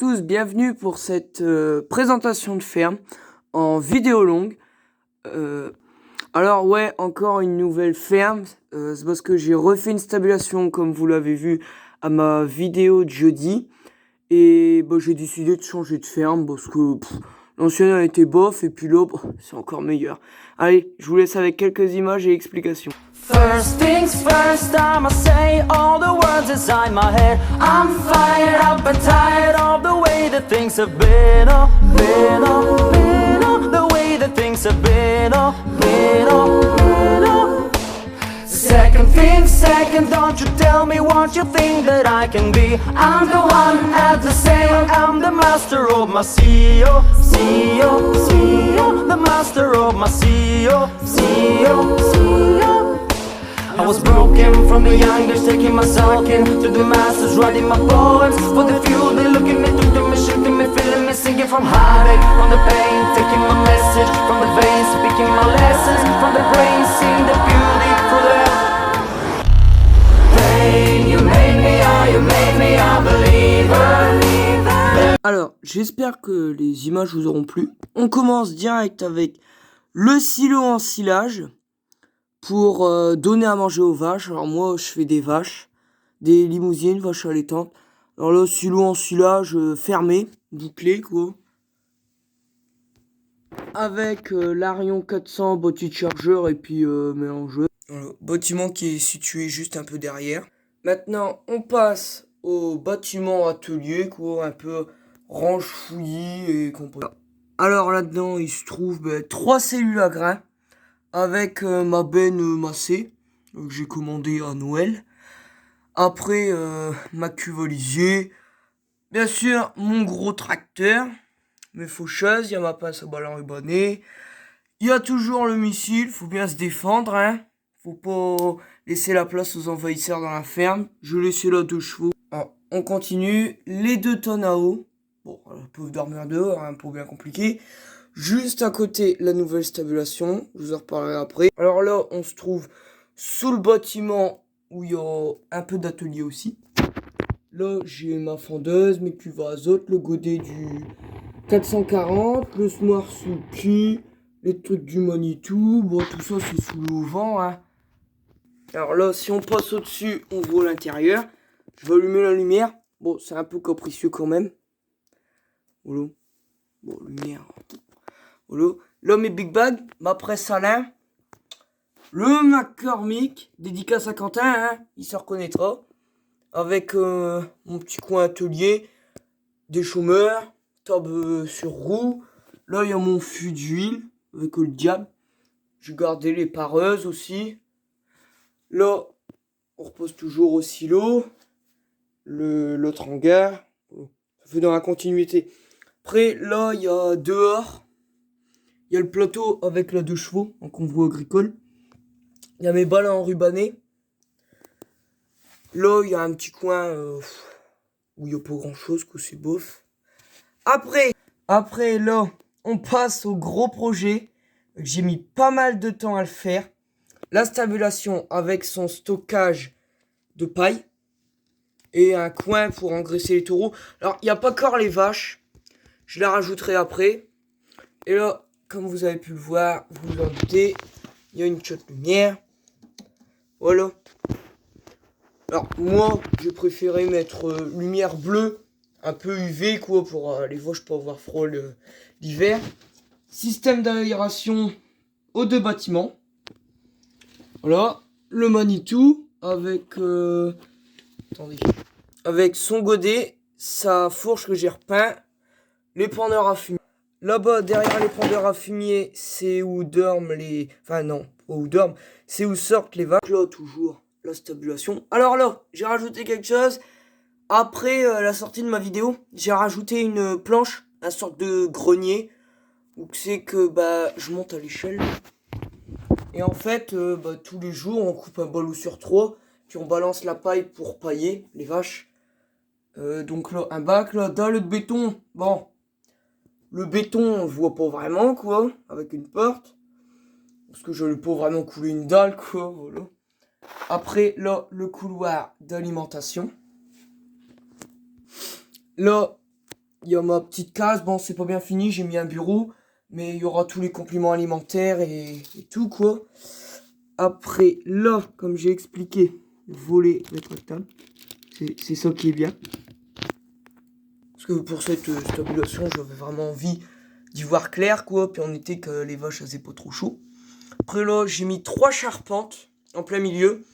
tous, bienvenue pour cette présentation de ferme en vidéo longue. Alors ouais, encore une nouvelle ferme, c'est parce que j'ai refait une stabulation comme vous l'avez vu à ma vidéo de jeudi. Et bah, j'ai décidé de changer de ferme parce que l'ancienne a été bof et puis là c'est encore meilleur. Allez, je vous laisse avec quelques images et explications. First things first, I'ma say all the words inside my head. I'm fired up and tired of the way that things have been, the way that things have been, Second thing second, don't you tell me what you think that I can be. I'm the one at the sail, I'm the master of my CEO, the master of my CEO. I was broken from the young age, taking my sulking to the masters, writing my poems for the few. They look at me, took to me, shifting me, feeling me, singing from heartache, from the pain, taking my message from the veins, speaking my lessons from the brain, seeing the beauty for the pain. You made me a believer. Alors, j'espère que les images vous auront plu. On commence direct avec le silo en silage pour donner à manger aux vaches. Alors moi, je fais des vaches, des limousines, vaches allaitantes. Alors là, silo en silage fermé, bouclé quoi. Avec l'Arion 400, boîtier de chargeur et puis mélangeur. Voilà, bâtiment qui est situé juste un peu derrière. Maintenant, on passe au bâtiment atelier, quoi, un peu range fouillis et compagnie. Alors là-dedans, il se trouve 3 cellules à grains avec ma benne massée que j'ai commandée à Noël. Après, ma cuve à lisier. Bien sûr, mon gros tracteur, mes faucheuses, il y a ma pince à ballon rubanné. Il y a toujours le missile, faut bien se défendre, hein. Faut pas laisser la place aux envahisseurs dans la ferme. Je laissais là 2 chevaux. Alors, on continue. Les 2 tonnes à eau. Bon, elles peuvent dormir dehors, hein, pour bien compliqué. Juste à côté, la nouvelle stabulation. Je vous en reparlerai après. Alors là, on se trouve sous le bâtiment où il y a un peu d'atelier aussi. Là, j'ai ma fendeuse, mes cuves à azote, le godet du 440, le Smart sous le cul, les trucs du Manitou. Bon, tout ça, c'est sous le vent, hein. Alors là, si on passe au-dessus, on voit l'intérieur. Je vais allumer la lumière. Bon, c'est un peu capricieux quand même. Voilà. Bon, lumière. Voilà. Là, mes big bags, ma presse à lin. Le McCormick, dédicace à Quentin, hein, il se reconnaîtra. Avec mon petit coin atelier, des chômeurs, table sur roue. Là, il y a mon fût d'huile avec le diable. J'ai gardé les pareuses aussi. Là, on repose toujours au silo. L'autre hangar. Ça fait dans la continuité. Après, là, il y a dehors. Il y a le plateau avec la 2 chevaux en convoi agricole. Il y a mes balles enrubannées. Là, il y a un petit coin où il n'y a pas grand chose, que c'est bof. Après, là, on passe au gros projet. J'ai mis pas mal de temps à le faire. La stabulation avec son stockage de paille. Et un coin pour engraisser les taureaux. Alors, il n'y a pas encore les vaches. Je les rajouterai après. Et là, comme vous avez pu le voir, vous vous en doutez, il y a une chiotte lumière. Voilà. Alors, moi, j'ai préféré mettre lumière bleue, un peu UV, quoi, pour les vaches pas avoir froid l'hiver. Système d'aération aux 2 bâtiments. Voilà. Le Manitou avec... attendez. Avec son godet, sa fourche que j'ai repeint, les pendeurs à fumier. Là-bas, derrière les pendeurs à fumier, c'est où dorment les... Enfin non, pas où dorment, c'est où sortent les vaches. Là, toujours, la stabulation. Alors là, j'ai rajouté quelque chose. Après la sortie de ma vidéo, j'ai rajouté une planche, une sorte de grenier. Où c'est que je monte à l'échelle. Et en fait, tous les jours, on coupe un ballot sur 3. Puis on balance la paille pour pailler les vaches. Donc là, un bac, là, dalle de béton. Bon, le béton, on le voit pas vraiment, quoi, avec une porte. Parce que je n'allais pas vraiment couler une dalle, quoi, voilà. Après, là, le couloir d'alimentation. Là, il y a ma petite case. Bon, c'est pas bien fini, j'ai mis un bureau. Mais il y aura tous les compléments alimentaires et tout, quoi. Après, là, comme j'ai expliqué, volet rétractable. C'est ça qui est bien. Parce que pour cette stabulation, j'avais vraiment envie d'y voir clair, quoi. Puis on était que les vaches, elles faisaient pas trop chaud. Après là, j'ai mis 3 charpentes en plein milieu.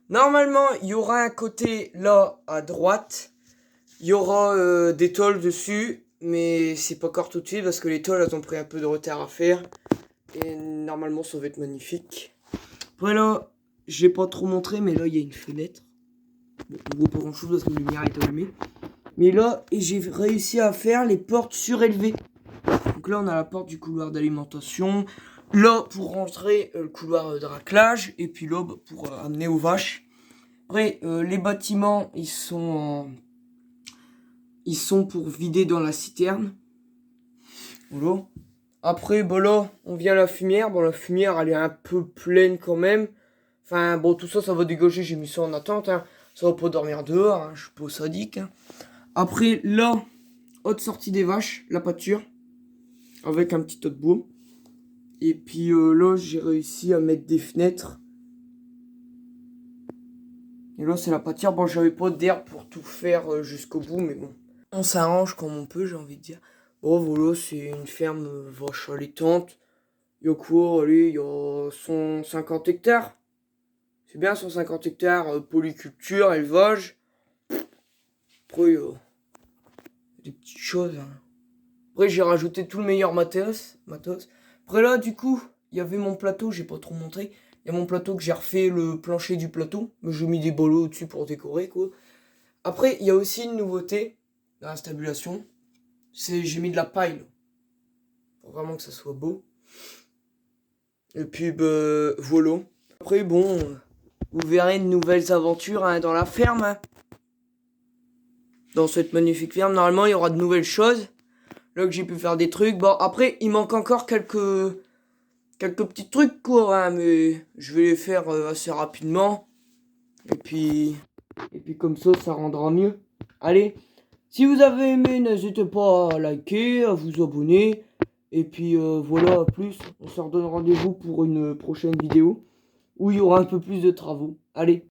Normalement, il y aura un côté là à droite. Il y aura des tôles dessus. Mais c'est pas encore tout de suite parce que les tôles, elles ont pris un peu de retard à faire. Et normalement, ça va être magnifique. Après là, j'ai pas trop montré, mais là, il y a une fenêtre. Bon, on voit pas grand chose parce que la lumière est allumée. Mais là, j'ai réussi à faire les portes surélevées. Donc là, on a la porte du couloir d'alimentation. Là, pour rentrer, le couloir de raclage. Et puis là, pour amener aux vaches. Après, les bâtiments, ils sont pour vider dans la citerne. Voilà. Après, bon là, on vient à la fumière. Bon, la fumière, elle est un peu pleine quand même. Enfin, bon, tout ça, ça va dégager. J'ai mis ça en attente, hein. Ça va pas dormir dehors, hein. Je suis pas sadique, hein. Après, là, haute sortie des vaches, la pâture. Avec un petit tas de bois. Et puis là, j'ai réussi à mettre des fenêtres. Et là, c'est la pâture. Bon, j'avais pas d'air pour tout faire jusqu'au bout, mais bon. On s'arrange comme on peut, j'ai envie de dire. Bon, voilà, c'est une ferme vache allaitante. Il y a quoi? Allez, il y a 150 hectares. C'est bien 150 hectares, polyculture, élevage. Après, il y a des petites choses, hein. Après, j'ai rajouté tout le meilleur matos. Après là, du coup, il y avait mon plateau, j'ai pas trop montré. Il y a mon plateau que j'ai refait le plancher du plateau. Mais j'ai mis des bolos au-dessus pour décorer, quoi. Après, il y a aussi une nouveauté dans la stabulation. J'ai mis de la paille, là, pour vraiment que ça soit beau. Et puis, bah, voilà. Après, bon, vous verrez de nouvelles aventures, hein, dans la ferme, hein. Dans cette magnifique ferme, normalement, il y aura de nouvelles choses. Là que j'ai pu faire des trucs. Bon, après, il manque encore quelques petits trucs, quoi, hein, mais je vais les faire assez rapidement. Et puis comme ça rendra mieux. Allez, si vous avez aimé, n'hésitez pas à liker, à vous abonner. Et puis voilà, à plus. On se redonne rendez-vous pour une prochaine vidéo où il y aura un peu plus de travaux. Allez.